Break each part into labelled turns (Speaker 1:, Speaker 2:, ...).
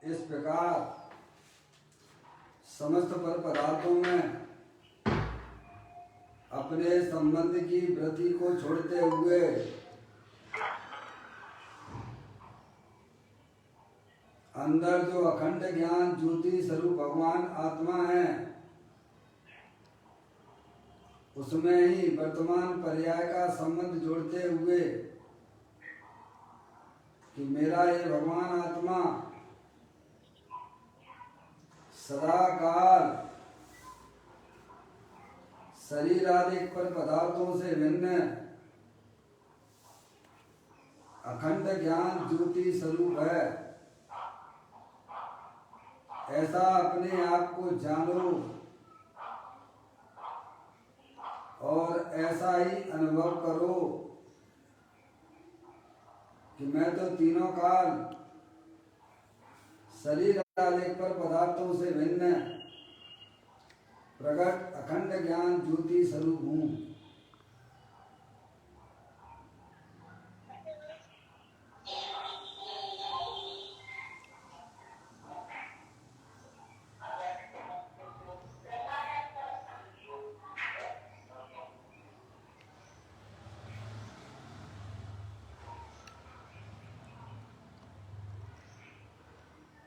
Speaker 1: इस प्रकार समस्त पर पदार्थों में अपने संबंध की वृत्ति को छोड़ते हुए अंदर जो अखंड ज्ञान ज्योति स्वरूप भगवान आत्मा है, उसमें ही वर्तमान पर्याय का संबंध जोड़ते हुए कि मेरा ये भगवान आत्मा सदा काल शरीर आदि पर पदार्थों से भिन्न अखंड ज्ञान ज्योति स्वरूप है, ऐसा अपने आप को जानो और ऐसा ही अनुभव करो कि मैं तो तीनों काल शरीर आदि पर पदार्थों से भिन्न प्रकट अखंड ज्ञान ज्योति स्वरूप हूँ।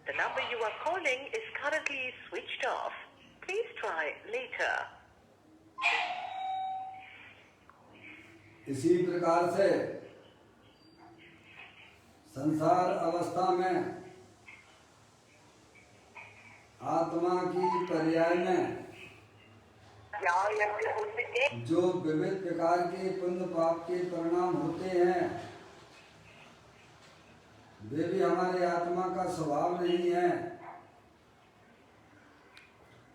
Speaker 2: The number you are calling is currently switched off. Please try later.
Speaker 1: इसी प्रकार से संसार अवस्था में आत्मा की पर्याय में जो विविध प्रकार के पुण्य पाप के परिणाम होते हैं, वे भी हमारे आत्मा का स्वभाव नहीं है।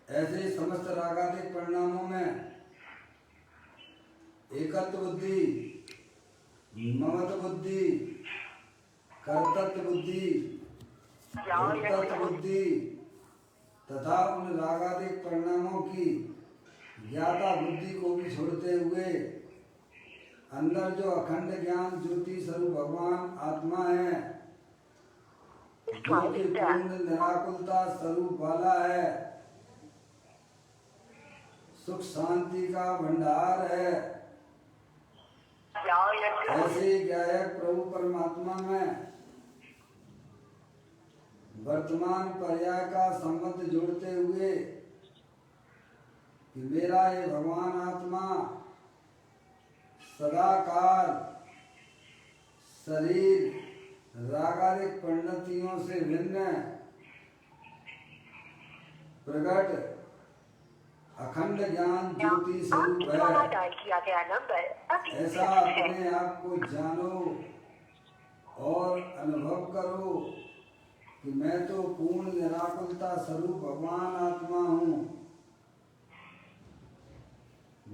Speaker 1: ऐसे समस्त रागादिक परिणामों में एकत्व बुद्धि, ममत्व बुद्धि, कर्तृत्व बुद्धि, भोक्तृत्व बुद्धि तथा उन रागादिक परिणामों की ज्ञाता बुद्धि को भी छोड़ते हुए अंदर जो अखंड ज्ञान ज्योति स्वरूप भगवान आत्मा है, जो कि पूर्ण निराकुलता स्वरूप वाला है, सुख शांति का भंडार है, ऐसे गायक प्रभु परमात्मा में वर्तमान पर्याय का संबंध जोड़ते हुए कि मेरा ये भगवान आत्मा सदा काल शरीर रागादिक परिणतियों से भिन्न प्रकट अखंड ज्ञान ज्योति स्वरूप है, ऐसा अपने आप को जानो और अनुभव करो कि मैं तो पूर्ण निराकुलता स्वरूप भगवान आत्मा हूँ,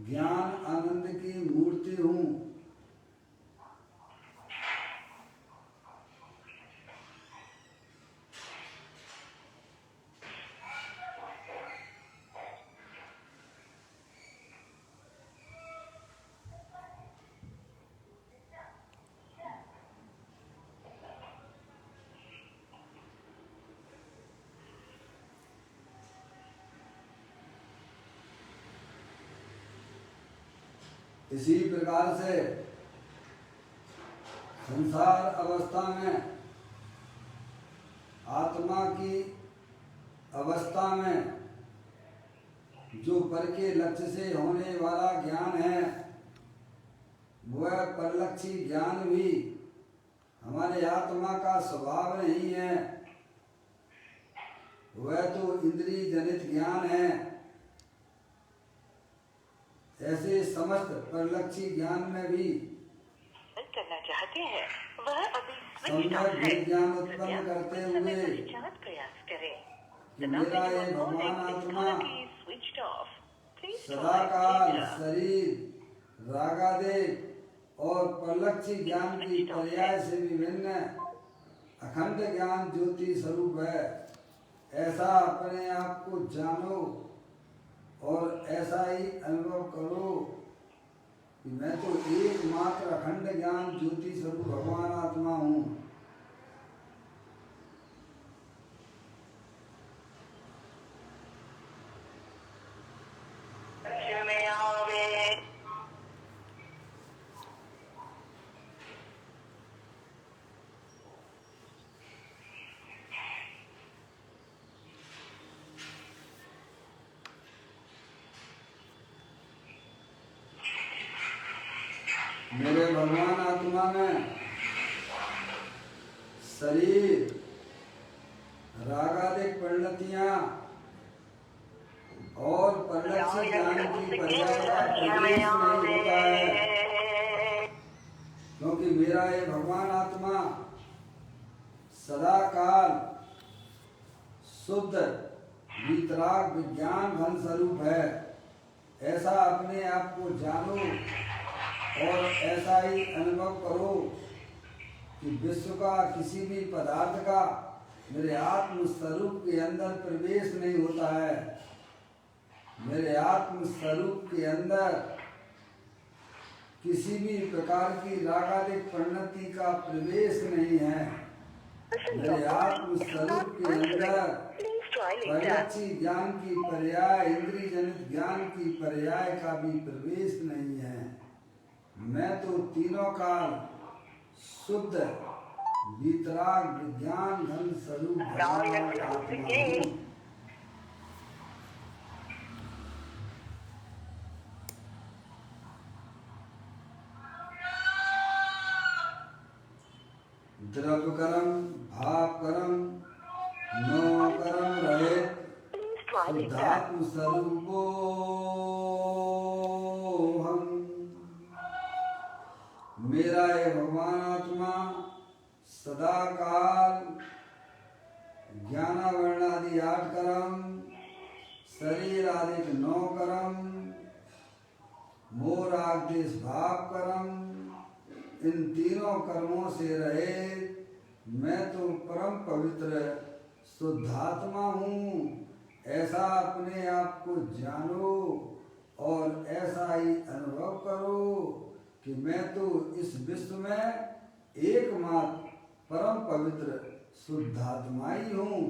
Speaker 1: ज्ञान आनंद की मूर्ति हूँ। इसी प्रकार से संसार अवस्था में आत्मा की अवस्था में जो पर के लक्ष्य से होने वाला ज्ञान है, वह परलक्षी ज्ञान भी हमारे आत्मा का स्वभाव नहीं है, वह तो इंद्रिय जनित ज्ञान है। ऐसे समस्त परलक्षी ज्ञान में भी
Speaker 2: करना चाहते हैं वह अभी
Speaker 1: सम्यक ज्ञान उत्पन्न करते हुए
Speaker 2: प्रयास करें।
Speaker 1: कि मेरा ये भगवान आत्मा सदा काल शरीर रागादिक और परलक्षी ज्ञान की पर्याय से विभिन्न अखंड ज्ञान ज्योति स्वरूप है, ऐसा अपने आप को जानो और ऐसा ही अनुभव करो कि मैं तो एकमात्र अखंड ज्ञान ज्योति स्वरूप भगवान आत्मा हूँ। भगवान आत्मा में शरीर रागादिक परिणतियां और परिलक्षित ज्ञान की पर्याय का प्रवेश नहीं होता है, क्योंकि मेरा ये भगवान आत्मा सदा काल शुद्ध वीतराग विज्ञान घन स्वरूप है। ऐसा अपने आप को जानो और ऐसा ही अनुभव करो कि विश्व का किसी भी पदार्थ का मेरे आत्म स्वरूप के अंदर प्रवेश नहीं होता है। मेरे आत्म स्वरूप के अंदर किसी भी प्रकार की रागादिक परिणति का प्रवेश नहीं है। मेरे आत्म स्वरूप के अंदर परिलक्षी ज्ञान की पर्याय, इंद्रिय जनित ज्ञान की पर्याय का भी प्रवेश नहीं है। मैं तो तीनों काल शुद्ध वीतराग विज्ञान घन स्वरूप भगवान आत्मा हूँ। द्रव्य कर्म भाव कर्म नो कर्म रहे शुद्धात्म स्वरूपो हम। मेरा ये भगवान आत्मा सदा काल ज्ञानावरण आदि 8 कर्म, शरीर आदि 9 कर्म, मोह राग देश भाव कर्म, इन तीनों कर्मों से रहे मैं तो परम पवित्र शुद्धात्मा हूँ। ऐसा अपने आप को जानो और ऐसा ही अनुभव करो कि मैं तो इस विश्व में एकमात्र परम पवित्र शुद्धात्मा ही हूँ।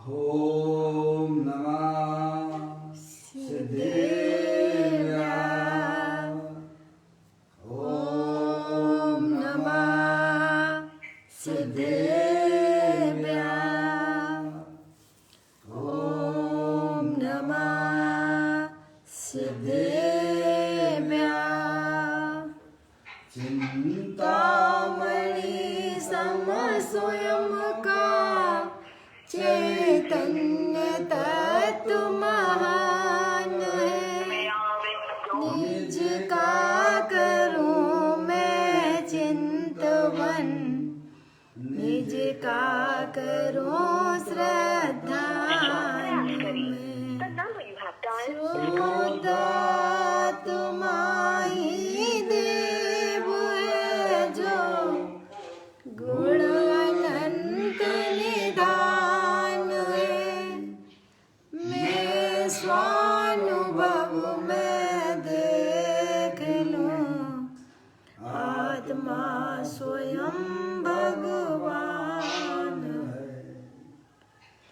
Speaker 1: ओम नमः सिद्धेभ्यः। ओम नमः सिद्धेभ्यः। ओम नमः सिद्धेभ्यः। चिंतामणि सम स्वयं का चैतन्य तत्व महान है। निज का करूं मैं चिंतवन, निज का करूं श्रद्धान में। शुद्धात्मा ही देव है जो गुण अनंत निधान है। मैं स्वानुभव में देख लूं आत्मा स्वयं भगवान है।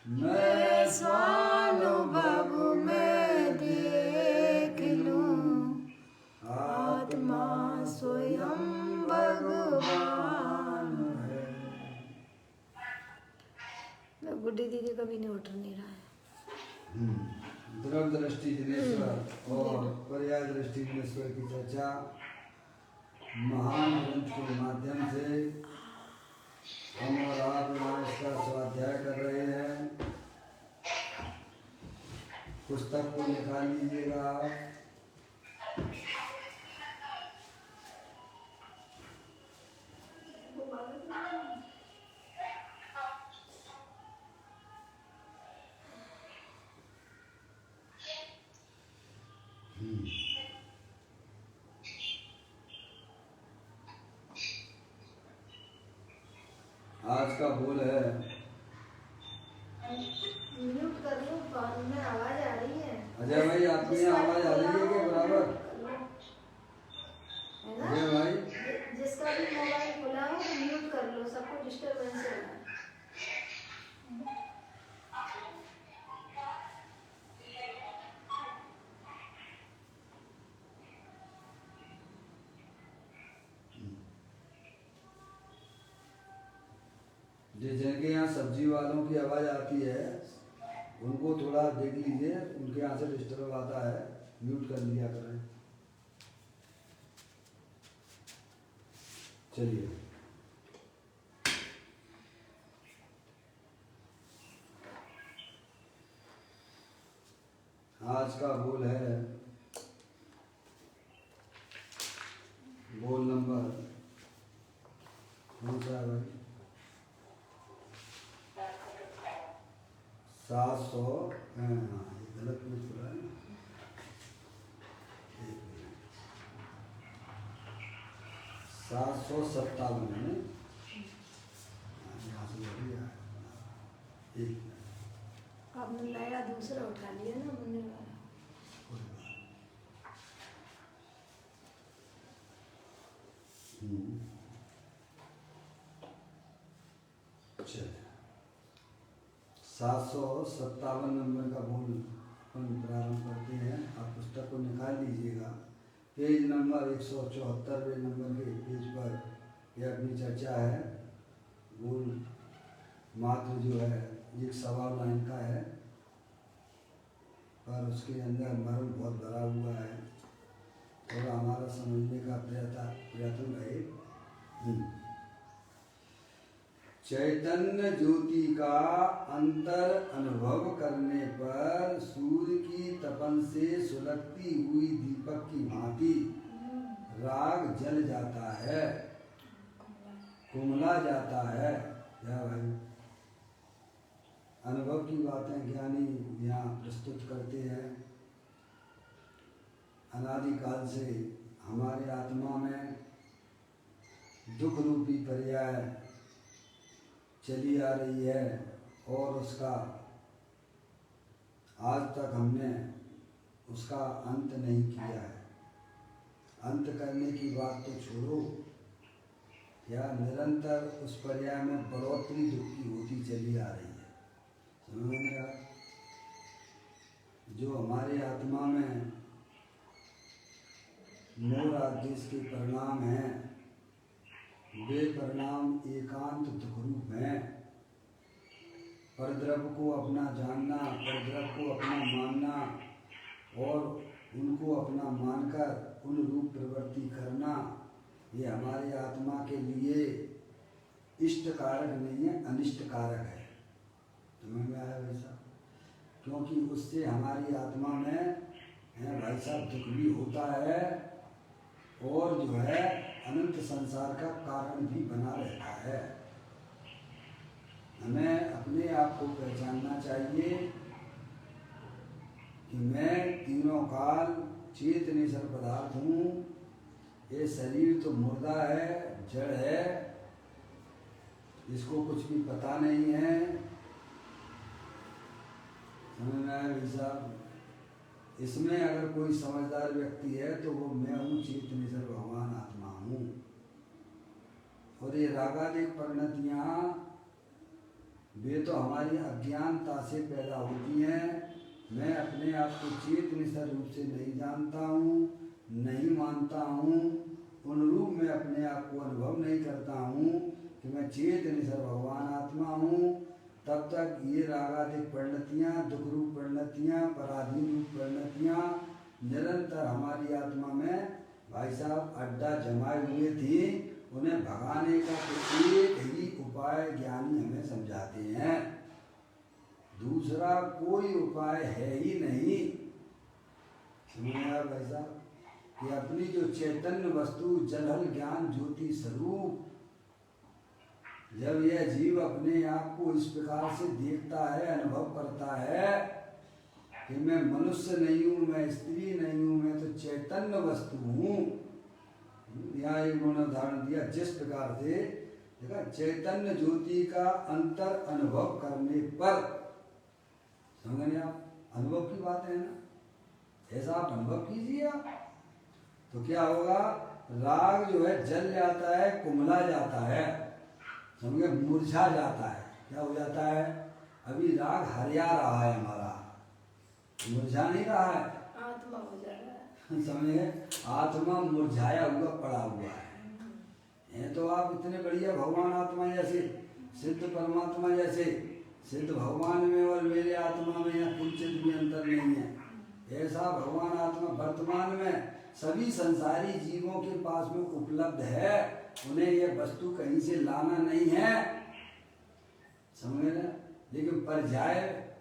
Speaker 1: मैं स्वानुभव में देख लूं आत्मा स्वयं भगवान है।
Speaker 3: गुड्डी दीदी का भी नहीं उठ नहीं रहा है।
Speaker 1: द्रव्य दृष्टि जिनेश्वर और पर्याय दृष्टि जिनेश्वर की चर्चा महान ग्रंथ के माध्यम से हम और आप इसका स्वाध्याय कर रहे हैं। पुस्तक को निकाल लीजिएगा। आज का बोल है,
Speaker 3: म्यूट कर लो, कान में आवाज आ रही है।
Speaker 1: अजय भाई आपकी यहाँ आवाज आ रही है क्या बराबर?
Speaker 3: है ना?
Speaker 1: अजय भाई
Speaker 3: जिसका भी मोबाइल खुला हो तो म्यूट कर लो, सबको डिस्टरबेंस हो रहा है।
Speaker 1: जिनके यहाँ सब्जी वालों की आवाज़ आती है उनको थोड़ा देख लीजिए, उनके यहाँ से डिस्टर्ब आता है, म्यूट कर लिया करें। चलिए, आज का बोल है बोल नंबर कौन सा है भाई? 700। हाँ, ये गलत में खुला है ना। 757 है। यहाँ से बढ़िया है। एक
Speaker 3: आपने नया दूसरा उठा लिया ना मुन्ने वाला।
Speaker 1: कोई बात नहीं। चलिए, 757 नंबर का बोल अपन प्रारंभ करते हैं। आप पुस्तक को निकाल लीजिएगा, पेज नंबर 174 नंबर के पेज पर यह अपनी चर्चा है। बोल मात्र जो है एक सवा लाइन का है, पर उसके अंदर मर्म बहुत भरा हुआ है और हमारा समझने का प्रयत्न रहे। चैतन्य ज्योति का अंतर अनुभव करने पर सूर्य की तपन से सुलगती हुई दीपक की भांति राग जल जाता है, कुमला जाता है। क्या भाई, अनुभव की बातें ज्ञानी यहाँ प्रस्तुत करते हैं। अनादिकाल से हमारे आत्मा में दुख रूपी पर्याय चली आ रही है और उसका आज तक हमने उसका अंत नहीं किया है। अंत करने की बात तो छोड़ो, या निरंतर उस पर्याय में बढ़ोतरी दुख की होती चली आ रही है। समझ में आ? जो हमारे आत्मा में मोर आदेश के परिणाम हैं, वे परिणाम एकांत दुख रूप हैं। परद्रव्य को अपना जानना, परद्रव्य को अपना मानना और उनको अपना मानकर उन रूप प्रवृत्ति करना, ये हमारी आत्मा के लिए इष्ट कारक नहीं है, अनिष्ट कारक है। समझ में आया भाई साहब? क्योंकि उससे हमारी आत्मा में भाई साहब दुख भी होता है और जो है अनंत संसार का कारण भी बना रहता है। हमें अपने आप को पहचानना चाहिए कि मैं तीनों काल चेतनेश्वर पदार्थ हूँ। ये शरीर तो मुर्दा है, जड़ है, इसको कुछ भी पता नहीं है। समझ में आया भाई साहब? इसमें अगर कोई समझदार व्यक्ति है तो वो मैं हूँ, चेतनेश्वर भगवान आत्मा हूँ। और ये रागादिक परिणतियाँ वे तो हमारी अज्ञानता से पैदा होती हैं। मैं अपने आप को चेतनेश्वर रूप से नहीं जानता हूँ, नहीं मानता हूँ, उन रूप में अपने आप को अनुभव नहीं करता हूँ कि मैं चेतनेश्वर भगवान आत्मा हूँ। तब तक ये रागादिक परिणतियाँ, दुख रूप परिणतियाँ, पराधीन रूप परिणतियाँ निरंतर हमारी आत्मा में भाई साहब अड्डा जमाए हुए थी। उन्हें भगाने का तो एक ही उपाय ज्ञानी हमें समझाते हैं, दूसरा कोई उपाय है ही नहीं। समझ आया भाई साहब? कि अपनी जो चैतन्य वस्तु जलहल ज्ञान ज्योति स्वरूप, जब यह जीव अपने आप को इस प्रकार से देखता है, अनुभव करता है कि मैं मनुष्य नहीं हूँ, मैं स्त्री नहीं हूँ, मैं तो चैतन्य वस्तु हूँ। यहाँ एक उन्होंने उदाहरण दिया, जिस प्रकार से देखा चैतन्य ज्योति का अंतर अनुभव करने पर, समझ आप? अनुभव की बात है ना, ऐसा आप अनुभव कीजिए आप, तो क्या होगा? राग जो है जल जाता है, कुमला जाता है, समझे, मुरझा जाता है। क्या हो जाता है? अभी राग हरिया रहा है हमारा, मुरझा नहीं रहा है,
Speaker 3: आत्मा हो जा रहा है।
Speaker 1: समझे, आत्मा मुरझाया हुआ पड़ा हुआ है। तो आप इतने बढ़िया भगवान आत्मा जैसे सिद्ध परमात्मा जैसे सिद्ध भगवान में और मेरे आत्मा में या किंचित भी अंतर नहीं है, ऐसा भगवान आत्मा वर्तमान में सभी संसारी जीवों के पास में उपलब्ध है। उन्हें यह वस्तु कहीं से लाना नहीं है, समझ ना। लेकिन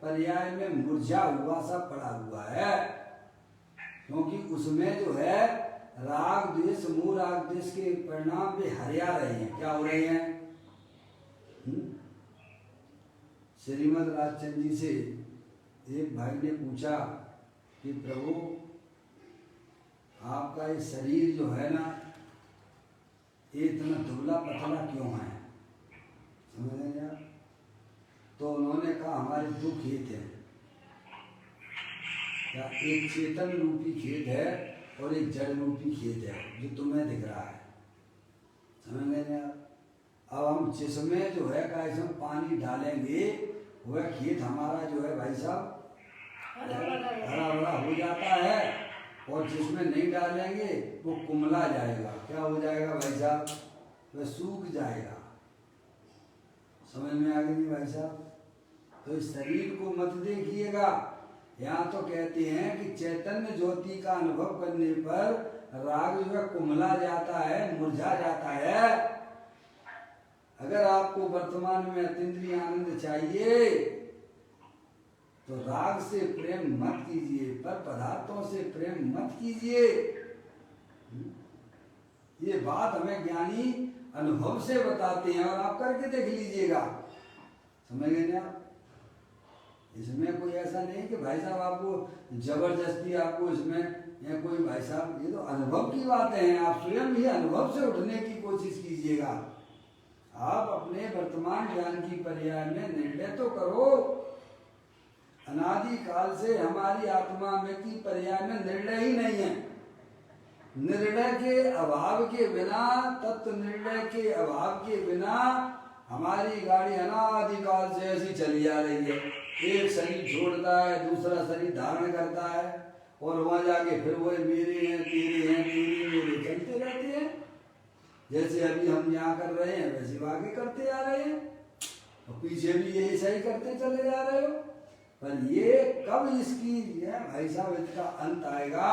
Speaker 1: पर्याय में मुरझा हुआ सा पड़ा हुआ है, क्योंकि उसमें जो है राग द्वेष मोह राग द्वेष के परिणाम पे हरिया रहे हैं। क्या हो रहे हैं? श्रीमद राजचंद जी से एक भाई ने पूछा कि प्रभु आपका ये शरीर जो है ना, ये इतना दुबला पतला क्यों है? समझ रहे आप? तो उन्होंने कहा हमारे दो खेत हैं, क्या एक चेतन रूपी खेत है और एक जड़ रूपी खेत है जो तुम्हें दिख रहा है। समझ रहे आप? अब हम जिसमें जो है कैसे पानी डालेंगे वह खेत हमारा जो है भाई साहब हरा भरा हो जाता है, और जिसमें नहीं डालेंगे वो कुमला जाएगा। क्या हो जाएगा भाई साहब? वह सूख जाएगा। समझ में आ गई नहीं भाई साहब? तो इस शरीर को मत देखिएगा। यहाँ तो कहते हैं कि चैतन्य ज्योति का अनुभव करने पर राग जो है कुमला जाता है, मुरझा जाता है। अगर आपको वर्तमान में अतीन्द्रिय आनंद चाहिए तो राग से प्रेम मत कीजिए, पर पदार्थों से प्रेम मत कीजिए। ये बात हमें ज्ञानी अनुभव से बताते हैं और आप करके देख लीजिएगा। समझ गए ना? इसमें कोई ऐसा नहीं कि भाई साहब आपको जबरदस्ती आपको इसमें या कोई भाई साहब, ये तो अनुभव की बातें हैं। आप स्वयं ही अनुभव से उठने की कोशिश कीजिएगा। आप अपने वर्तमान ज्ञान की पर्याय में निर्णय तो करो। अनादि काल से हमारी आत्मा में की पर्याय में निर्णय ही नहीं है। निर्णय के अभाव के बिना, तत्व निर्णय के अभाव के बिना हमारी गाड़ी अनादिकाल से ऐसी चली आ रही है। एक शरीर छोड़ता है, दूसरा शरीर धारण करता है, और वहां जाके फिर वो मेरे हैं तेरे हैं मेरे चलते रहते हैं। जैसे अभी हम यहाँ कर रहे हैं वैसे आगे करते आ रहे हैं, और पीछे भी यही सही करते चले जा रहे हो। पर ये कब इसकी भाई साहब इसका अंत आएगा?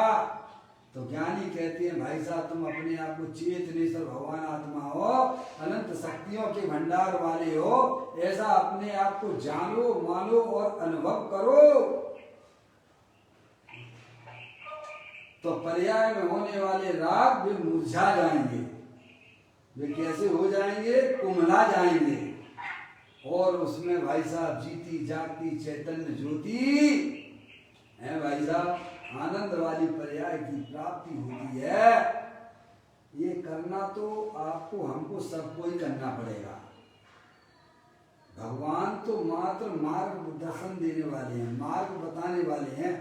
Speaker 1: तो ज्ञानी कहते हैं भाई साहब तुम अपने आप को चेतनेश्वर भगवान आत्मा हो, अनंत शक्तियों के भंडार वाले हो, ऐसा अपने आप को जानो मानो और अनुभव करो। तो पर्याय में होने वाले राग वे मुरझा जाएंगे। वे कैसे हो जाएंगे? कुमला जाएंगे, और उसमें भाई साहब जीती जागती चैतन्य ज्योति है भाई साहब, आनंद वाली पर्याय की प्राप्ति होती है। ये करना तो आपको हमको सबको ही करना पड़ेगा। भगवान तो मात्र मार्ग दर्शन देने वाले हैं, मार्ग बताने वाले हैं,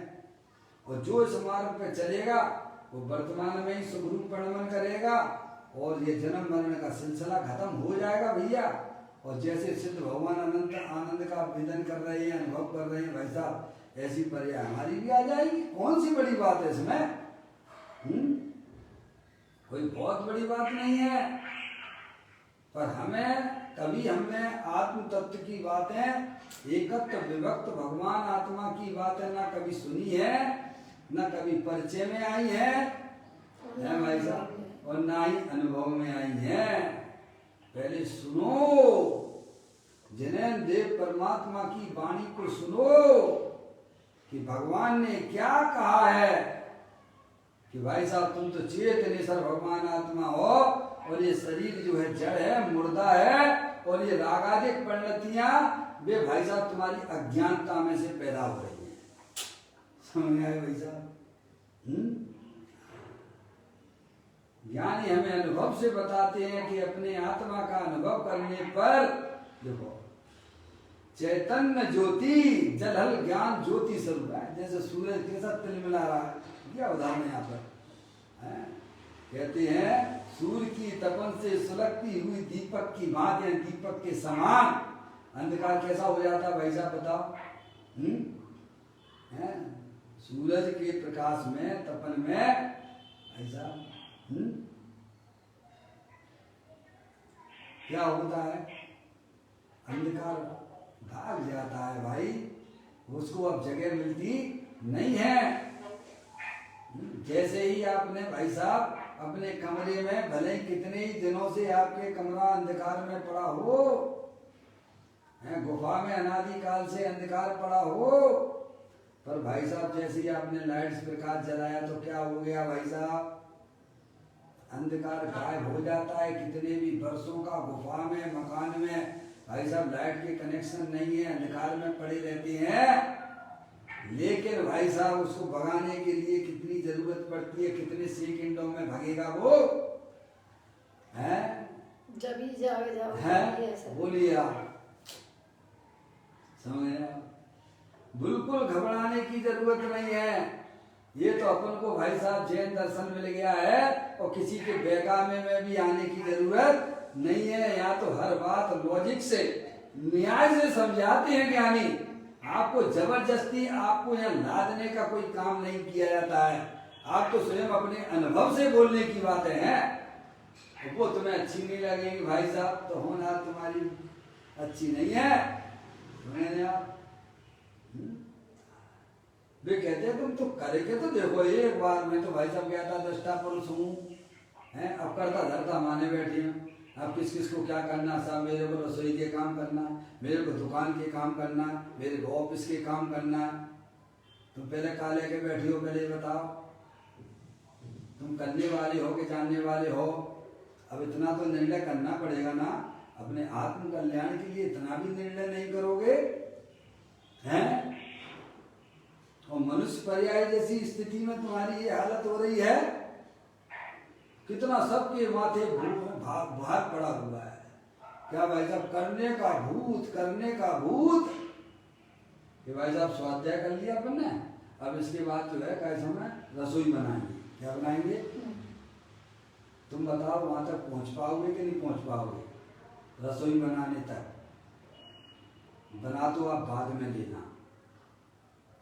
Speaker 1: और जो इस मार्ग पे चलेगा वो वर्तमान में ही सुखरूप परिणमन करेगा, और ये जन्म मरण का सिलसिला खत्म हो जाएगा भैया। और जैसे सिद्ध भगवान अनंत आनंद का वेदन कर रहे हैं, अनुभव कर रहे हैं भाई साहब, ऐसी पर्याय हमारी भी आ जाएगी। कौन सी बड़ी बात है इसमें? कोई बहुत बड़ी बात नहीं है। पर हमें कभी हमने आत्म तत्व की बातें, एकत्व विभक्त भगवान आत्मा की बातें ना कभी सुनी है, ना कभी परिचय में आई है भाई साहब, और ना ही अनुभव में आई है। पहले सुनो, जिन्हें देव परमात्मा की वाणी को सुनो कि भगवान ने क्या कहा है कि भाई साहब तुम तो चेतनेश्वर भगवान आत्मा हो, और ये शरीर जो है जड़ है, मुर्दा है, और ये रागादिक परिणतियां वे भाई साहब तुम्हारी अज्ञानता में से पैदा हो रही है। समझ में आए भाई साहब? ज्ञानी हमें अनुभव से बताते हैं कि अपने आत्मा का अनुभव करने पर देखो चैतन्य ज्योति जलहल ज्ञान ज्योति स्वरूप है। जैसे सूरज कैसा तिलमिला रहा है, क्या उदाहरण है यहाँ पर है? कहते हैं सूर्य की तपन से सुलगती हुई दीपक की भांति, दीपक के समान अंधकार कैसा हो जाता भाई साहब बताओ? सूरज के प्रकाश में, तपन में भाई साहब क्या होता है? अंधकार भाग जाता है भाई, उसको अब जगह मिलती नहीं है। जैसे ही आपने भाई साहब अपने कमरे में, भले ही कितने ही दिनों से आपके कमरा अंधकार में पड़ा हो, गुफा में अनादि काल से अंधकार पड़ा हो, पर भाई साहब जैसे ही आपने लाइट्स प्रकाश जलाया तो क्या हो गया भाई साहब, अंधकार गायब हो जाता है। कितने भी वर्षों का गुफा में, मकान में भाई साहब लाइट के कनेक्शन नहीं है, अंधकार में पड़े रहते हैं। लेकिन भाई साहब उसको भगाने के लिए कितनी जरूरत पड़ती है, कितने सेकंडों में भगेगा वो है?
Speaker 3: जब ही जाओ
Speaker 1: है, बोलिए आप, समझ रहे हैं? बिल्कुल घबराने की जरूरत नहीं है। ये तो अपन को भाई साहब जैन दर्शन मिल गया है और किसी के बेगामे में भी आने की जरूरत नहीं है। यहाँ तो हर बात लॉजिक से, न्याय से समझाते हैं ज्ञानी। आपको जबरदस्ती आपको यहाँ लादने का कोई काम नहीं किया जाता है। आप तो स्वयं अपने अनुभव से बोलने की बातें हैं। वो तुम्हें अच्छी नहीं लगेगी भाई साहब, तो होना तुम्हारी अच्छी नहीं है। मैंने आप वे कहते हैं तुम तो करके तो देखो एक बार। मैं तो भाई साहब गया था, दृष्टा पुरुष हूँ, अब करता धरता माने बैठी हूँ। अब किस किस को क्या करना, साहब मेरे को रसोई के काम करना, मेरे को दुकान के काम करना, मेरे को ऑफिस के काम करना। तुम पहले कहा लेके बैठी हो, पहले बताओ तुम करने वाले हो कि जानने वाले हो? अब इतना तो निर्णय करना पड़ेगा ना, अपने आत्म कल्याण के लिए इतना भी निर्णय नहीं करोगे हैं? और मनुष्य पर्याय जैसी स्थिति में तुम्हारी ये हालत हो रही है। कितना सबके माथे भार पड़ा हुआ है। क्या भाई साहब करने का भूत, करने का भूत। कि भाई साहब स्वाध्याय कर लिया अपन ने, अब इसके बाद जो है कैसे में रसोई बनाएंगे। क्या बनाएंगे? तुम बताओ वहां तक पहुंच पाओगे कि नहीं पहुंच पाओगे? रसोई बनाने तक बना तो आप बाद में लेना।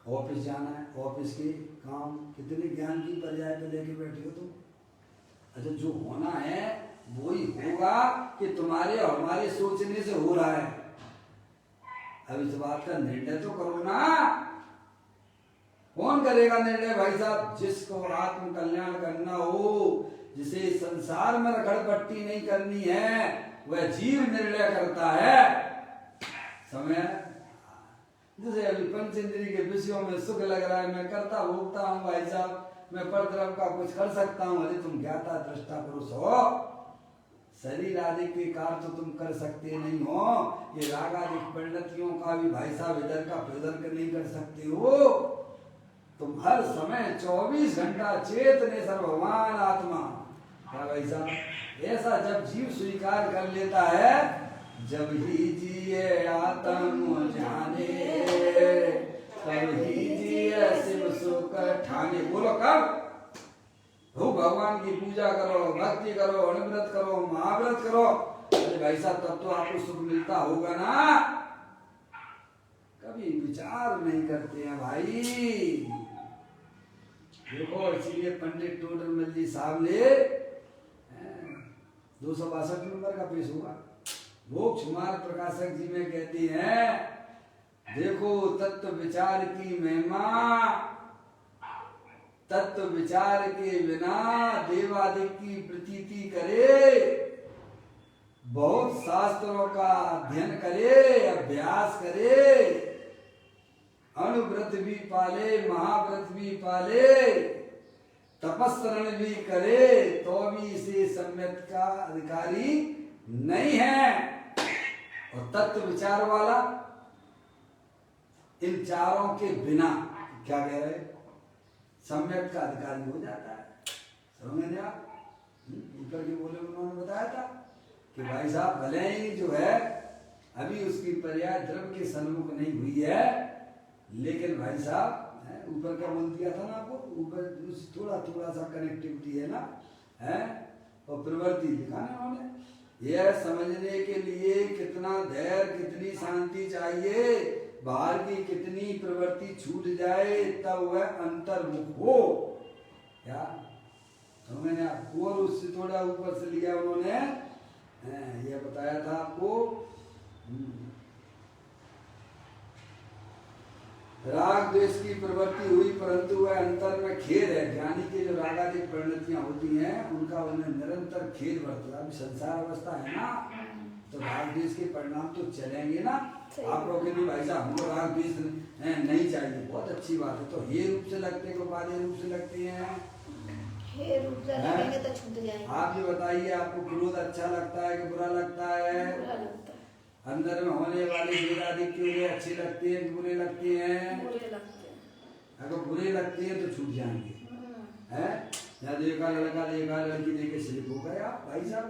Speaker 1: ऑफिस जाना है, ऑफिस के काम, कितने ज्ञान की पर्याय पे लेके बैठे हो तुम। अच्छा जो होना है वही होगा कि तुम्हारे और हमारे सोचने से हो रहा है। अब इस बात का निर्णय तो करो ना। कौन करेगा निर्णय भाई साहब? जिसको आत्म कल्याण करना हो, जिसे संसार में रखड़पट्टी नहीं करनी है, वह जीव निर्णय करता है। समय जैसे अभी पंचेंद्रिय के विषयों में सुख लग रहा है, मैं करता भोगता हूँ भाई साहब, मैं परद्रव का कुछ कर सकता हूँ। अरे तुम ज्ञाता दृष्टा पुरुष हो, शरीर आदि के कार्य तो तुम कर सकते नहीं हो। ये राग आदि परिणतियों का भी भाई साहब इधर का उधर का नहीं कर सकते हो। तुम हर समय 24 घंटा चेतने सर्वभगवान आत्मा। क्या भाई साहब ऐसा जब जीव स्वीकार कर लेता है, जब ही जिए आत्म जाने, तब ही जिए शिव सुख ठाने। बोलो कब? हो भगवान की पूजा करो, भक्ति करो, अणुव्रत करो, महाव्रत करो। अरे भाई साहब तब तो आपको सुख मिलता होगा ना। कभी विचार नहीं करते हैं भाई। देखो इसीलिए पंडित टोडरमल जी साहब ने 262 नंबर का पेश हुआ। मोक्ष मार्ग प्रकाशक जी में कहती हैं, देखो तत्व विचार की महिमा, तत्व विचार के बिना देवादिक की प्रतीति करे, बहुत शास्त्रों का अध्ययन करे, अभ्यास करे, अणुव्रत भी पाले, महाव्रत भी पाले, तपस्रण भी करे, तो भी इसे सम्यक का अधिकारी नहीं है। और तत्व विचार वाला इन चारों के बिना क्या कह रहे, सम्यक का अधिकारी हो जाता है। समझे आप? ऊपर के बोले उन्होंने बताया था कि भाई साहब भले ही जो है अभी उसकी पर्याय द्रव्य के सन्मुख नहीं हुई है, लेकिन भाई साहब ऊपर का बोल दिया था ना आपको, ऊपर थोड़ा थोड़ा सा कनेक्टिविटी है ना, है और प्रवृत्ति लिखा ना उन्होंने। यह समझने के लिए कितना धैर्य, कितनी शांति चाहिए, बाहर की कितनी प्रवृत्ति छूट जाए तब वह अंतर्मुख हो। क्या तो मैंने आपको और उससे थोड़ा ऊपर से लिया उन्होंने, यह बताया था आपको राग द्वेष की प्रवृत्ति हुई परंतु वह अंतर में खेद है। ज्ञानी के जो रागादिक परिणतियां होती हैं उनका उन्हें निरंतर खेद बढ़ता है। अभी संसार अवस्था है ना, तो राग द्वेष के परिणाम तो चलेंगे ना। आप लोग नहीं भाई साहब हमको राग द्वेष नहीं चाहिए, बहुत अच्छी बात है। तो हे रूप से लगते हैं, उपाधि रूप से लगते हैं।
Speaker 3: हे रूप से लगेंगे तो छूट जाएंगे।
Speaker 1: आप ये बताइए, आपको क्रोध अच्छा लगता है कि बुरा लगता है?
Speaker 3: बुरा लगता है।
Speaker 1: अंदर में होने वाले वेदादिक के लिए अच्छे लगते हैं, बुरे लगते हैं?
Speaker 3: बुरे लगते हैं।
Speaker 1: अगर बुरे लगते हैं तो छूट जाएंगे, हैं? या देखा लड़का देखा लड़की देखे स्लिप हो गए आप भाई साहब।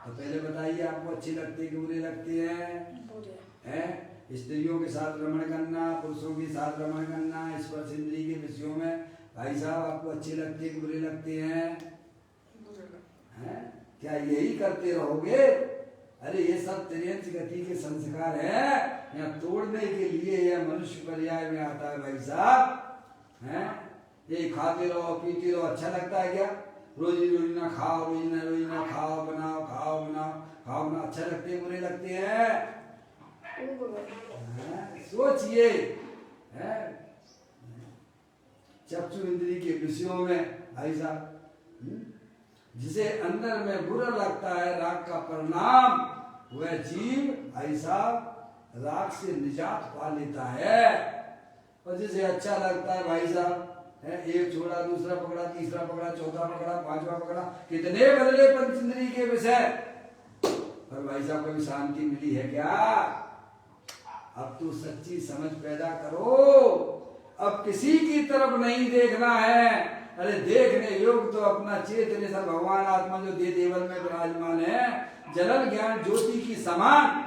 Speaker 1: तो पहले बताइए, आपको अच्छे लगते हैं कि बुरे लगते हैं?
Speaker 3: बुरे।
Speaker 1: हैं? स्त्रियों के साथ रमण करना, पुरुषों के साथ रमण करना, स्पर्श इंद्रिय के विषयों में भाई साहब आपको अच्छे लगते हैं कि बुरे लगते हैं? हैं? क्या यही करते रहोगे? अरे ये सब त्रियंच गति के संस्कार है, यहाँ तोड़ने के लिए यह मनुष्य पर्याय में आता है भाई साहब। हैं? ये खाते रहो पीते रहो, अच्छा लगता है क्या? रोजी रोजी ना खाओ, रोजी ना खाओ, बनाओ खाओ बनाओ खाओ बनाओ, अच्छा लगते हैं बुरे लगते हैं? सोचिए, चक्षु इंद्रिय के विषयों में भाई साहब, जिसे अंदर में बुरा लगता है राग का परिणाम, वह जीव भाई साहब राग से निजात पा लेता है। और जिसे अच्छा लगता है भाई साहब, एक छोड़ा दूसरा पकड़ा तीसरा पकड़ा चौथा पकड़ा पांचवा पकड़ा, कितने बदले पंच इंद्रिय के विषय, पर भाई साहब कभी शांति मिली है क्या? अब तो सच्ची समझ पैदा करो, अब किसी की तरफ नहीं देखना है। अरे देखने योग तो अपना चेतन सब भगवान आत्मा जो दे देवल में विराजमान है, जलन ज्ञान ज्योति की समान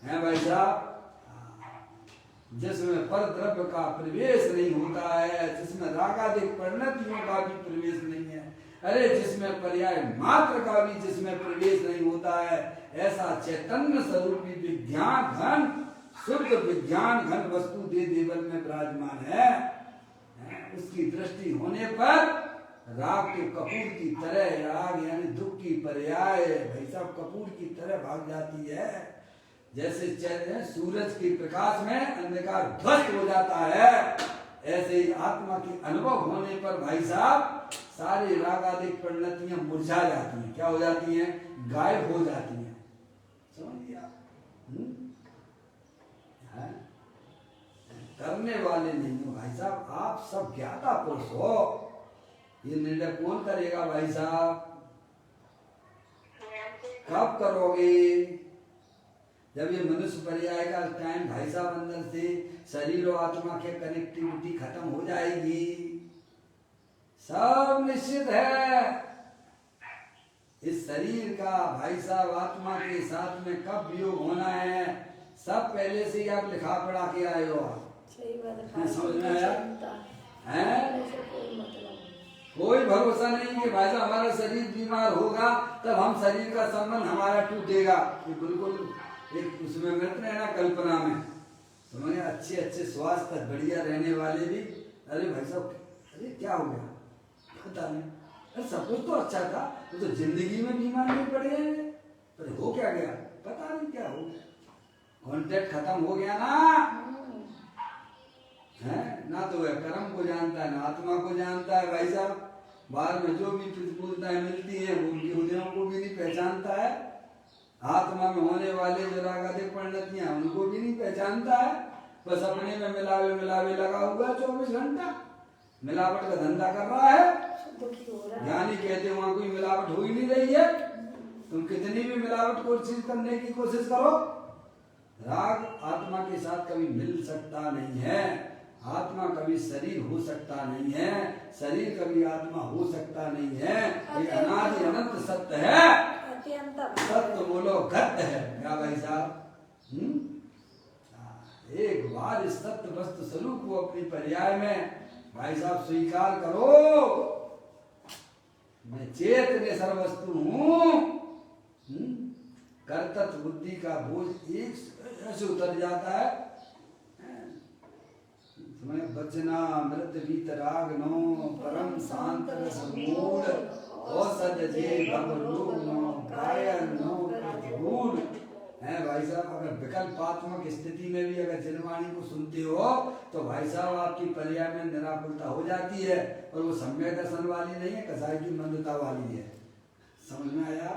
Speaker 1: है भाई साहब, जिसमें पर द्रव्य का प्रवेश नहीं होता है, जिसमें रागादिक परिणतियों का भी प्रवेश नहीं है, अरे जिसमें पर्याय मात्र का भी जिसमें प्रवेश नहीं होता है, ऐसा चैतन्य स्वरूपी विज्ञान घन शुद्ध विज्ञान घन वस्तु दे देवल में विराजमान है। उसकी दृष्टि होने पर राग के कपूर की तरह, राग यानी दुख की पर्याय भाई साहब कपूर की तरह भाग जाती है। जैसे सूरज के प्रकाश में अंधकार ध्वस्त हो जाता है, ऐसे ही आत्मा के अनुभव होने पर भाई साहब सारी रागादिक परिणतियां मुरझा जाती हैं। क्या हो जाती हैं? गायब हो जाती हैं। समझ लिया? करने वाले नहीं हो भाई साहब, आप सब ज्ञाता पुरुष हो। ये निर्णय कौन करेगा भाई साहब? कब करोगे? जब ये मनुष्य पर्याय का टाइम भाई साहब अंदर से शरीर और आत्मा के कनेक्टिविटी खत्म हो जाएगी, सब निश्चित है। इस शरीर का भाई साहब आत्मा के साथ में कब वियोग होना है, सब पहले से ही आप लिखा पढ़ा के आए हो।
Speaker 3: सही बात है।
Speaker 1: समझ में आया? हैं? कोई भरोसा नहीं कि भाई साहब हमारा शरीर बीमार होगा तब हम शरीर का संबंध हमारा टूटेगा। बिल्कुल एक उसमें मत रहना कल्पना में। समझ अच्छे अच्छे स्वास्थ्य बढ़िया रहने वाले भी, अरे भाई साहब अरे क्या हो गया पता नहीं, अरे सब कुछ तो अच्छा था, तो जिंदगी में बीमार नहीं पड़े, अरे हो क्या गया पता नहीं क्या हो गया, कॉन्टेक्ट खत्म हो गया ना है ना। तो वह कर्म को जानता है ना आत्मा को जानता है भाई साहब। बाहर में जो भी प्रतिकूलताएं मिलती है वो उनके हृदयों को भी नहीं पहचानता है। आत्मा में होने वाले जो रागादिक परिणतियां उनको भी नहीं पहचानता है। बस अपने में मिलावे मिलावे लगा हुआ है 24 घंटा, मिलावट का धंधा कर रहा है। ज्ञानी कहते वहां कोई मिलावट हो ही नहीं रही है। तुम कितनी भी मिलावट कोशिश करने की कोशिश करो, राग आत्मा के साथ कभी मिल सकता नहीं है। आत्मा कभी शरीर हो सकता नहीं है, शरीर कभी आत्मा हो सकता नहीं है। ये अनादि अनंत सत्य है, सत्य बोलो गत्य है क्या भाई साहब? एक बार इस सत्य वस्तु स्वरूप को अपनी पर्याय में भाई साहब स्वीकार करो। मैं चेतन सर्वस्तु हूँ। कर्तव्य बुद्धि का बोझ एक ऐसे उतर जाता है। बचना मृत वीतराग नो परम शांत समूल औसत जे भव लोग नो कायल नो प्रतिकूल है भाई साहब अगर विकल्पात्मक स्थिति में भी अगर जिनवाणी को सुनते हो तो भाई साहब आपकी पर्याय में निराकुलता हो जाती है, और वो सम्यक दर्शन वाली नहीं है, कसाई की मंदता वाली है। समझ में आया?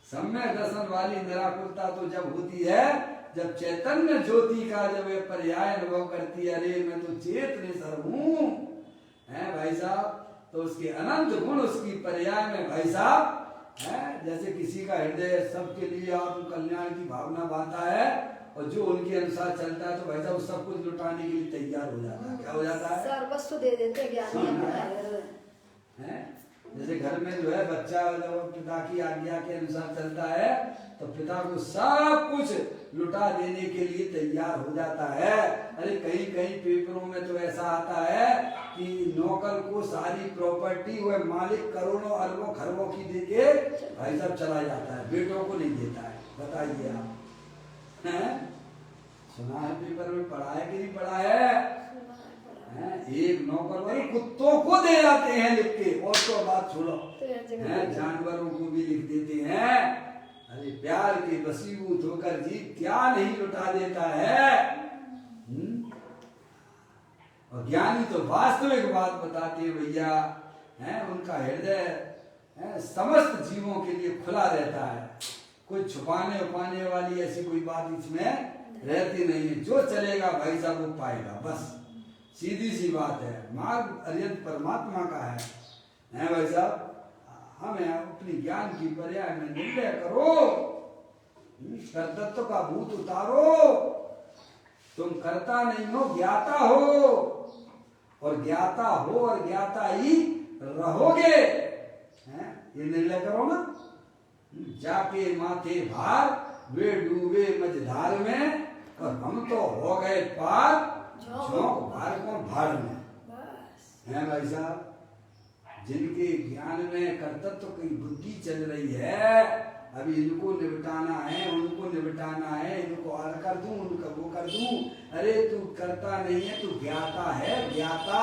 Speaker 1: सम्यक दर्शन वाली निराकुलता तो जब होती है जब चैतन्य ज्योति का जब ये पर्याय अनुभव करती है, अरे मैं तो चेतनेश्वर हूँ, है भाई साहब, तो उसके अनंत गुण उसकी पर्याय में भाई साहब है। जैसे किसी का हृदय सबके लिए आत्म कल्याण की भावना बांधता है और जो उनके अनुसार चलता है तो भाई साहब सब कुछ लुटाने के लिए तैयार हो जाता है। क्या हो जाता है?
Speaker 3: सर्वस्व दे देते हैं ज्ञानी
Speaker 1: है। जैसे घर में जो है बच्चा जब पिता की आज्ञा के अनुसार चलता है तो पिता को सब कुछ लुटा देने के लिए तैयार हो जाता है। अरे कहीं कहीं पेपरों में तो ऐसा आता है कि नौकर को सारी प्रॉपर्टी वह मालिक करोड़ों अरबों खरबों की देके भाई साहब चला जाता है, बेटों को नहीं देता है। बताइए आप, हैं? सुना है पेपर में, पढ़ा है कि नहीं पढ़ा है? एक नौकर वाले कुत्तों को दे जाते हैं लिख के, और तो बात छोड़ो, जानवरों को भी लिख देते हैं। अरे प्यार के वशीभूत होकर जीव क्या नहीं लुटा देता है। और ज्ञानी तो वास्तविक बात बताते हैं भैया, हैं? उनका हृदय समस्त जीवों के लिए खुला रहता है, कोई छुपाने उपाने वाली ऐसी कोई बात इसमें रहती नहीं है। जो चलेगा भाई साहब वो पाएगा, बस सीधी सी बात है। मार्ग अरियंत परमात्मा का है भाई साहब। हमें अपनी ज्ञान की पर्याय में निर्णय करो, कर्तृत्व का भूत उतारो। तुम कर्ता नहीं हो, ज्ञाता हो, और ज्ञाता हो और ज्ञाता ही रहोगे। ये निर्णय करो ना। जाके माथे भार वे डूबे मझधार में, और हम तो हो गए पार झोंक भार को भाड़ में। है भाई साहब, जिनके ज्ञान में कर्तृत्व की बुद्धि चल रही है, अभी इनको निपटाना है, उनको निपटाना है, इनको और कर दूं, उनको वो कर दूं। अरे तू करता नहीं है, तू ज्ञाता है, ज्ञाता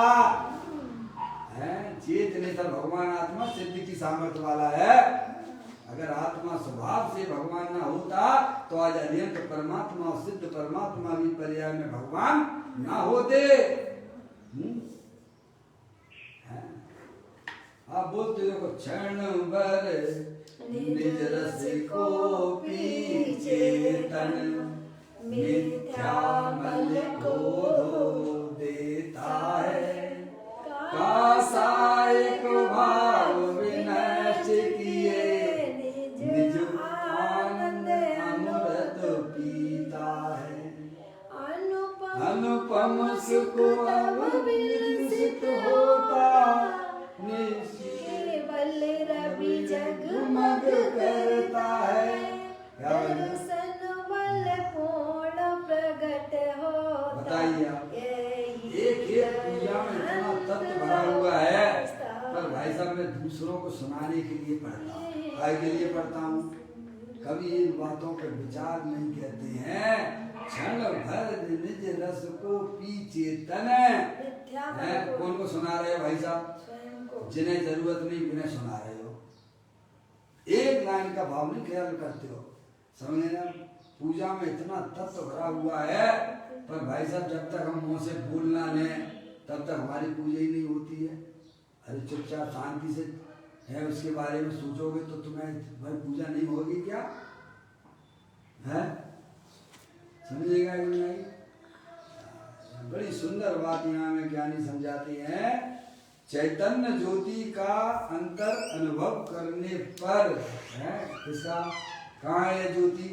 Speaker 1: है। चेतनेश्वर भगवान आत्मा सिद्धि की सामर्थ्य वाला है। अगर आत्मा स्वभाव से भगवान ना होता तो आज अनंत परमात्मा और सिद्ध परमात्मा भी पर्याय में भगवान ना होते। आप बोलते देखो, क्षण भर निज रस को पी चेतन, मिथ्या मल को धो देता है, कासायिक भाव विनष्ट किए निज आनंद अमृत पीता है। अनुपम सुख तब विलसित होता, केवल रवि जगमग करता है, दर्शन बल पूर्ण प्रगट होता। बताइए आप, एक पूजा में इतना तत्व भरा हुआ है, पर भाई साहब मैं दूसरों को सुनाने के लिए पढ़ता हूँ, काय के लिए पढ़ता हूँ। कभी इन बातों पर विचार नहीं करते हैं। क्षण भर निज रस को पी चेतन है। कौन को सुना रहे हो भाई साहब? जिन्हें जरूरत नहीं उन्हें सुना रहे हो। एक लाइन का भाव नहीं ख्याल करते हो। समझे ना? पूजा में इतना तत्व भरा हुआ है, पर भाई साहब जब तक हम मुंह से बोलना लें तब तक हमारी पूजा ही नहीं होती है। अरे चुपचाप शांति से है उसके बारे में सोचोगे तो तुम्हें भाई पूजा नहीं होगी क्या? है समझेगा कि नहीं? बड़ी सुंदर बात यहाँ में ज्ञानी समझाते हैं। चैतन्य ज्योति का अंतर अनुभव करने पर है इसका कहाँ है ज्योति?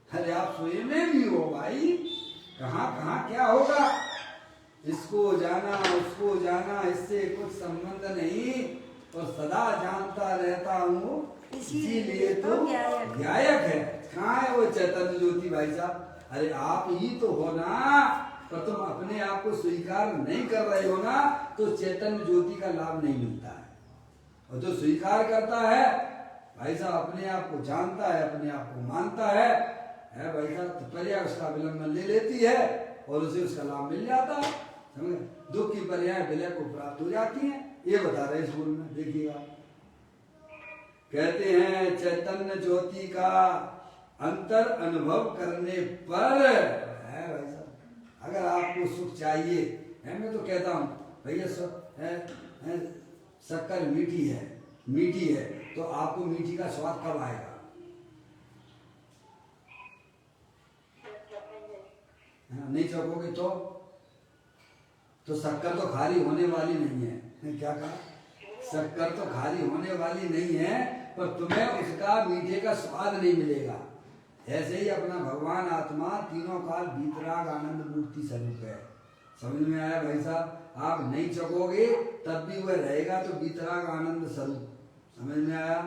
Speaker 1: अरे आप स्वयं में भी हो भाई, कहाँ कहाँ क्या होगा? इसको जाना उसको जाना इससे कुछ संबंध नहीं, और सदा जानता रहता हूँ इसीलिए तो गायक है। कहाँ है वो चैतन्य ज्योति भाई साहब? अरे आप ही तो हो ना, पर तुम अपने आप को स्वीकार नहीं कर रहे हो ना, तो चैतन्य ज्योति का लाभ नहीं मिलता है। और जो स्वीकार करता है भाई साहब, अपने आप को जानता है, अपने आप को मानता है भाई साहब, तो पर्याय उसका विलंबन ले लेती है और उसे उसका लाभ मिल जाता है। समझे? दुख की पर्याय विलय को प्राप्त हो जाती है। ये बता रहे स्कूल में, देखिएगा कहते हैं चैतन्य ज्योति का अंतर अनुभव करने पर है भाई साहब, अगर आपको सुख चाहिए है, मैं तो कहता हूँ भैया शक्कर मीठी है तो आपको मीठी का स्वाद कब आएगा? नहीं चखोगे तो शक्कर तो खारी होने वाली नहीं है। क्या कहा? शक्कर तो खारी होने वाली नहीं है, पर तुम्हें उसका मीठे का स्वाद नहीं मिलेगा। ऐसे ही अपना भगवान आत्मा तीनों काल वीतराग आनंद मूर्ति स्वरूप है। समझ में आया भाई साहब? आप नहीं चखोगे तब भी वह रहेगा तो वीतराग आनंद स्वरूप। समझ में आया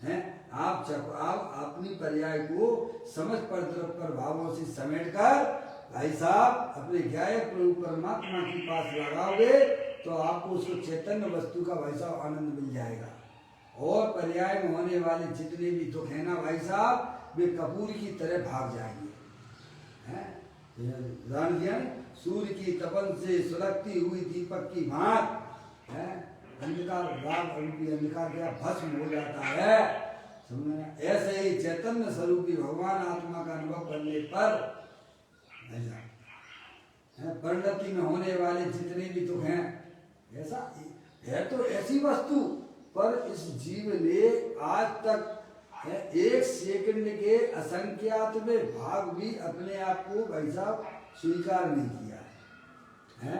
Speaker 1: है? आप अपनी पर्याय को समझ पर भावों से समेट कर भाई साहब अपने ज्ञायक प्रभु परमात्मा के पास लगाओगे तो आपको उसको चैतन्य वस्तु का भाई साहब आनंद मिल जाएगा। और पर्याय में होने वाले जितने भी दुख है ना भाई साहब, वे कपूर की तरह भाग जाएंगे। उदाहरण दिया ना, सूर्य की तपन से सुलगती हुई दीपक की भांति अंधकार राग रूपी अंधकार क्या भस्म हो जाता है। समझना? ऐसे ही चैतन्य स्वरूपी भगवान आत्मा का अनुभव करने पर परिणति में होने वाले जितने भी दुख हैं, ऐसा है तो ऐसी वस्तु, पर इस जीव ने आज तक एक सेकंड के असंख्यात में भाग भी अपने आप को भाई साहब स्वीकार नहीं किया है।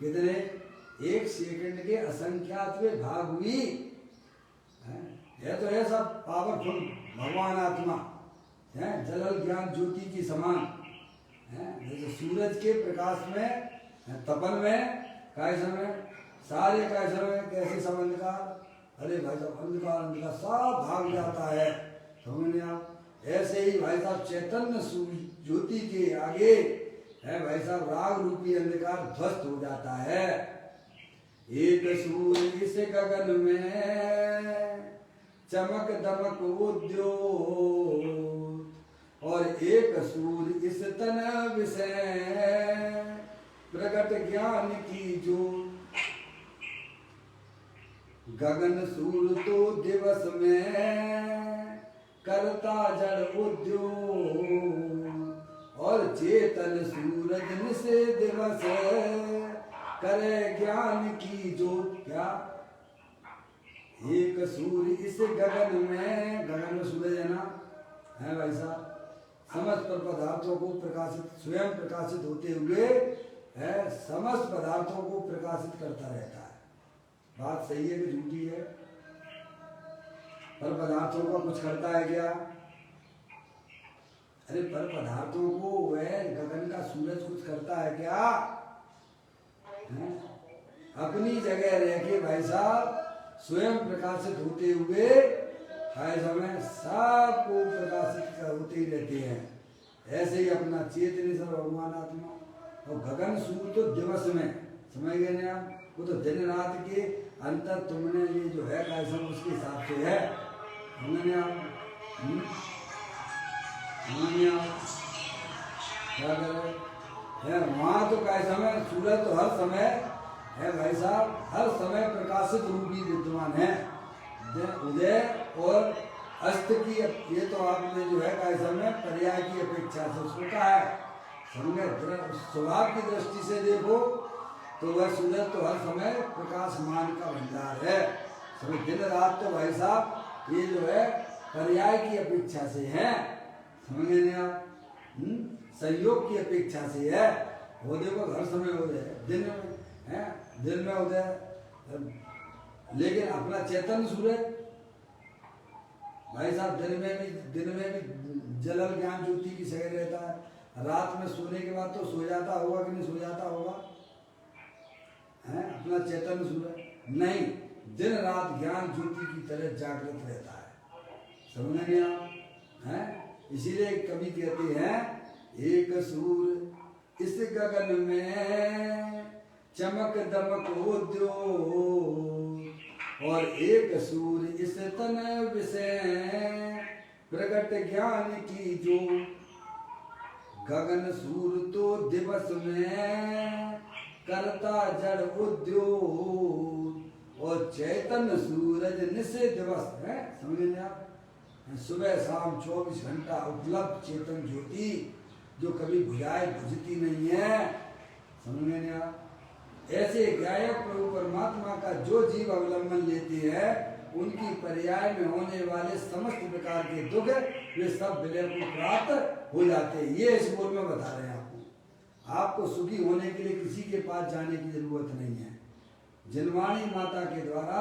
Speaker 1: कितने? एक सेकंड के असंख्यात में भाग भी है तो है सब पावरफुल भगवान आत्मा है, जलल ज्ञान ज्योति की समान है। जैसे सूरज के प्रकाश में तपन में काय समय सारे काय समय कैसे संबंध का, अरे भाई साहब अंधकार सब भाग जाता है। समझ आप? ऐसे ही भाई साहब चैतन्य ज्योति के आगे है भाई साहब राग रूपी अंधकार ध्वस्त हो जाता है। एक सूर्य इस गगन में चमक दमक उद्योत, और एक सूर्य इस तन विषय प्रकट ज्ञान की जो। गगन सूर्य तो दिवस में करता जड़ उद्योग, और चेतन सूरज निसे दिवस करे ज्ञान की जो। क्या? एक सूर्य इस गगन में सूरज है ना, है भाई साहब, समस्त पदार्थों को प्रकाशित स्वयं प्रकाशित होते हुए है समस्त पदार्थों को प्रकाशित करता रहता है। बात सही है कि झूठी है? पर पदार्थों का कुछ करता है क्या? अरे पर पदार्थों को वह गगन का सूरज कुछ करता है क्या? अपनी जगह रह के भाई साहब स्वयं प्रकाशित होते हुए हर समय सबको प्रकाशित होते ही रहते हैं। ऐसे ही अपना चेतनेश्वर भगवान आत्मा। और गगन सूर्य तो दिवस में, समझ गए ना आप? वो तो दिन रात के अंतर तुमने ये जो है कैसा उसके हिसाब से है। हमने आप क्या करे वहाँ तो कैसा में सूरज तो हर समय है भाई साहब, हर समय प्रकाशित रूप ही विद्यमान है। उदय और अस्त की ये तो आपने जो है कैसा में पर्याय की अपेक्षा से उसको कहा है। समझे? स्वभाव की दृष्टि से देखो तो वह सूरज तो हर समय प्रकाशमान का भंडार है। समझ? दिन रात तो भाई साहब ये जो है पर्याय की अपेक्षा से है। समझ गए आप? संयोग की अपेक्षा से है। वो देखो हर समय उदय दिन में है, दिन में उदय, लेकिन अपना चैतन्य सूरज भाई साहब दिन में भी जलल ज्ञान ज्योति की जगह रहता है। रात में सोने के बाद तो सो जाता होगा कि नहीं सो जाता होगा? है अपना चैतन्य सूरज नहीं, दिन रात ज्ञान ज्योति की तरह जागृत रहता है। समझेंगे आप? हैं? इसीलिए कवि कहते हैं एक सूर्य इस गगन में चमक दमक उद्योग, और एक सूर्य इस तन विषय प्रकट ज्ञान की जो। गगन सूर्य तो दिवस में करता जड़ उद्योग, और चैतन्य सूर्य सूरज निश्चय दिवस है, समझे आप? सुबह शाम 24 घंटा उपलब्ध चेतन ज्योति जो कभी बुझाए बुझती नहीं है, समझे आप? ऐसे गायक प्रभु परमात्मा का जो जीव अवलंबन लेते हैं उनकी पर्याय में होने वाले समस्त प्रकार के दुख वे सब विलय को प्राप्त हो जाते हैं। ये इस बोल में बता रहे हैं आपको। आपको सुखी होने के लिए किसी के पास जाने की जरूरत नहीं है। जिनवाणी माता के द्वारा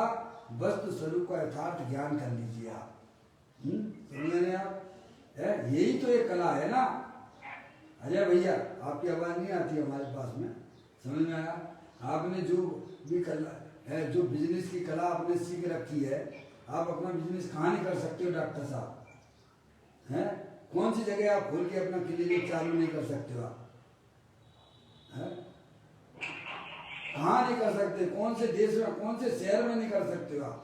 Speaker 1: वस्तु स्वरूप का यथार्थ ज्ञान कर लीजिए आप। समझ रहे आप? यही तो एक कला है ना। अजय भैया आपकी आवाज नहीं आती हमारे पास में, समझ में आया? आपने जो भी कला है, जो बिजनेस की कला आपने सीख रखी है, आप अपना बिजनेस कहाँ नहीं कर सकते हो डॉक्टर साहब? हैं? कौन सी जगह आप खोल के अपना क्लिनिक चालू नहीं कर सकते हो आप? हैं? कहाँ नहीं कर सकते? कौन से देश में, कौन से शहर में नहीं कर सकते हो आप?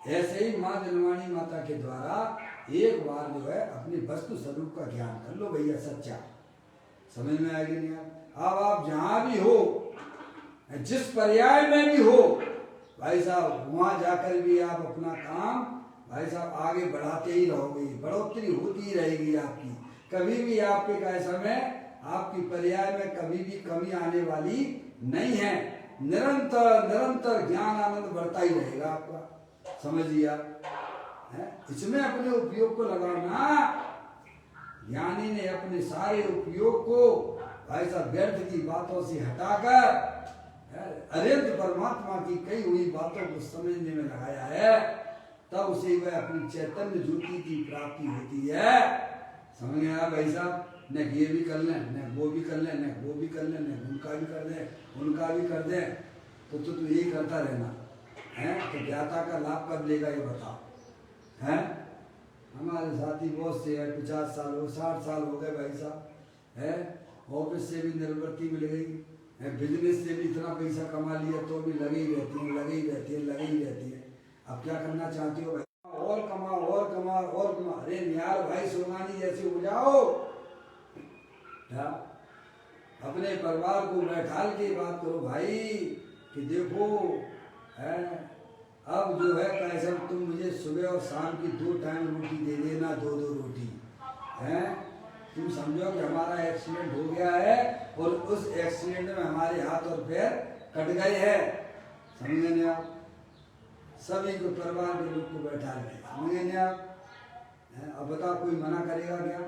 Speaker 1: ऐसे ही माँ जन्माणी माता के द्वारा एक बार जो है अपनी वस्तु स्वरूप का ज्ञान कर लो भैया, सच्चा। समझ में आएगी नहीं आप? अब आप जहां भी हो, जिस पर्याय में भी हो भाई साहब, वहां जाकर भी आप अपना काम भाई साहब आगे बढ़ाते ही रहोगे, बढ़ोतरी होती ही रहेगी आपकी। कभी भी आपके कैसा में आपकी पर्याय में कभी भी कमी आने वाली नहीं है। निरंतर निरंतर ज्ञान आनंद बढ़ता ही रहेगा आपका, समझिए आप। इसमें अपने उपयोग को लगाना। ज्ञानी ने अपने सारे उपयोग को भाई साहब व्यर्थ की बातों से हटाकर अरिहंत परमात्मा की कही हुई बातों को समझने में लगाया है, तब उसे वह अपनी चैतन्य ज्योति की प्राप्ति होती है। समझ में आया भाई साहब? न ये भी कर लें, न वो भी कर लें, न वो भी कर लें, न उनका भी कर दें, उनका भी कर दें, तो यही करता रहना है। तो ज्ञाता का लाभ कब लेगा ये बताओ? हैं? हमारे साथी बहुत से है, 50 साल हो, 60 साल हो गए भाई साहब, है ऑफिस से भी निवृत्ति मिल गई है, बिजनेस से भी इतना पैसा कमा लिया तो भी लगी ही रहती है, लगी ही रहती है, लगी ही रहती है। अब क्या करना चाहती हो भाई? और कमाओ और कमाओ और कमाओ। अरे निहाल भाई सोमानी जैसे हो जाओ, अपने परिवार को बैठाल के बात करो भाई कि देखो है, अब जो है कैसा तुम मुझे सुबह और शाम की 2 टाइम रोटी दे देना, 2-2 रोटी है। तुम समझो कि हमारा एक्सीडेंट हो गया है और उस एक्सीडेंट में हमारे हाथ और पैर कट गए हैं, समझे नहीं आप? सभी को परिवार के लोग को बैठा रहे, समझे नहीं आप? अब बताओ कोई मना करेगा क्या?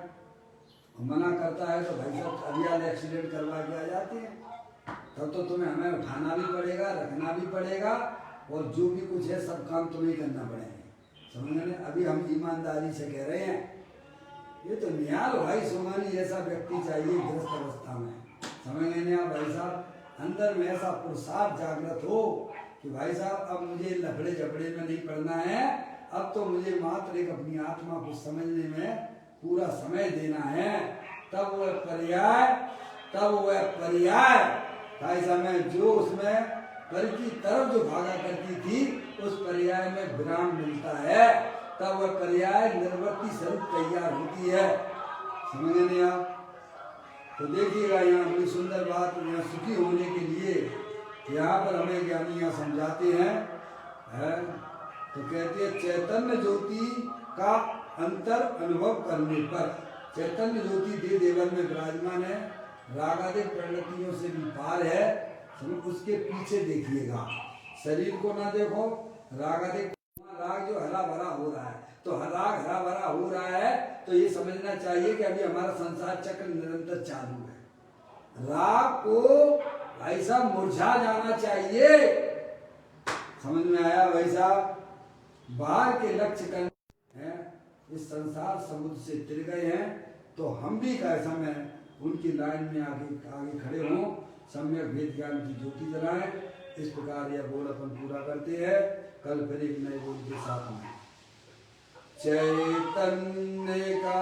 Speaker 1: मना करता है तो भाई साहब अभी आज एक्सीडेंट करवा के आ जाते हैं, तब तो तुम्हें हमें उठाना भी पड़ेगा, रखना भी पड़ेगा और जो भी कुछ है सब काम तुम्हें करना पड़ेंगे, समझे? अभी हम ईमानदारी से कह रहे हैं। ये तो निहाल भाई सोमानी जैसा व्यक्ति चाहिए गृहस्थ अवस्था में, समझ नहीं आप भाई साहब? अंदर में ऐसा पुरुषार्थ जागृत हो कि भाई साहब अब मुझे लफड़े झपड़े में नहीं पड़ना है, अब तो मुझे मात्र एक अपनी आत्मा को समझने में पूरा समय देना है। तब वह पर्याय भाई साहब में जो उसमें पर की तरफ जो भागा करती थी उस पर्याय में विराम मिलता है, तब वह पर्याय निर्वृत्ति स्वरूप तैयार होती है, समझ नहीं आप? तो देखिएगा यहाँ बड़ी सुंदर बात, यहाँ सुखी होने के लिए यहाँ पर हमें ज्ञानी यहाँ समझाते हैं, तो कहते हैं चैतन्य ज्योति का अंतर अनुभव करने पर, चैतन्य ज्योति देव देवन में विराजमान है, रागादिक प्रवृत्तियों से भी पार है। उसके पीछे देखिएगा, शरीर को ना देखो, रागादिक राग जो हरा भरा हो रहा है, तो राग हरा भरा हो रहा है तो ये समझना चाहिए कि अभी हमारा संसार चक्र निरंतर चालू है। राग को भाई साहब मुरझा जाना चाहिए, समझ में आया भाई साहब? बाहर के लक्ष्य करने हैं, इस संसार समुद्र से तिर गए हैं, तो हम भी कैसा में उनकी लाइन में आगे खड़े हों, सम्यक वेद ज्ञान की ज्योति जलाएं। इस प्रकार यह बोल अपन पूरा करते हैं। कल फिर एक नए बोल के साथ में चैतन्य का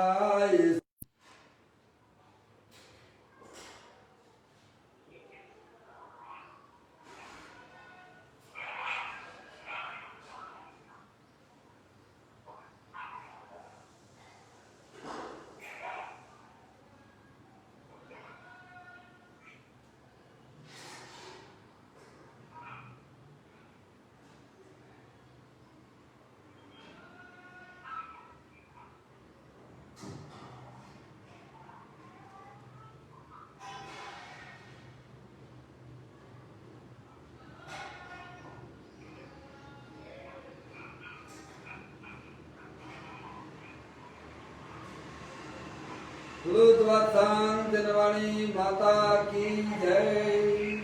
Speaker 1: प्लुतवत्सांग जनवाणी माता की जय।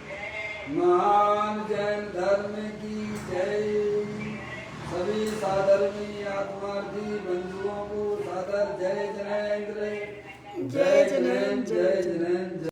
Speaker 1: महान जैन धर्म की जय। सभी साधर्मी आत्मार्थी बंधुओं को सादर जय जिनेंद्र। जय जिनेंद्र, जय जिनेंद्र।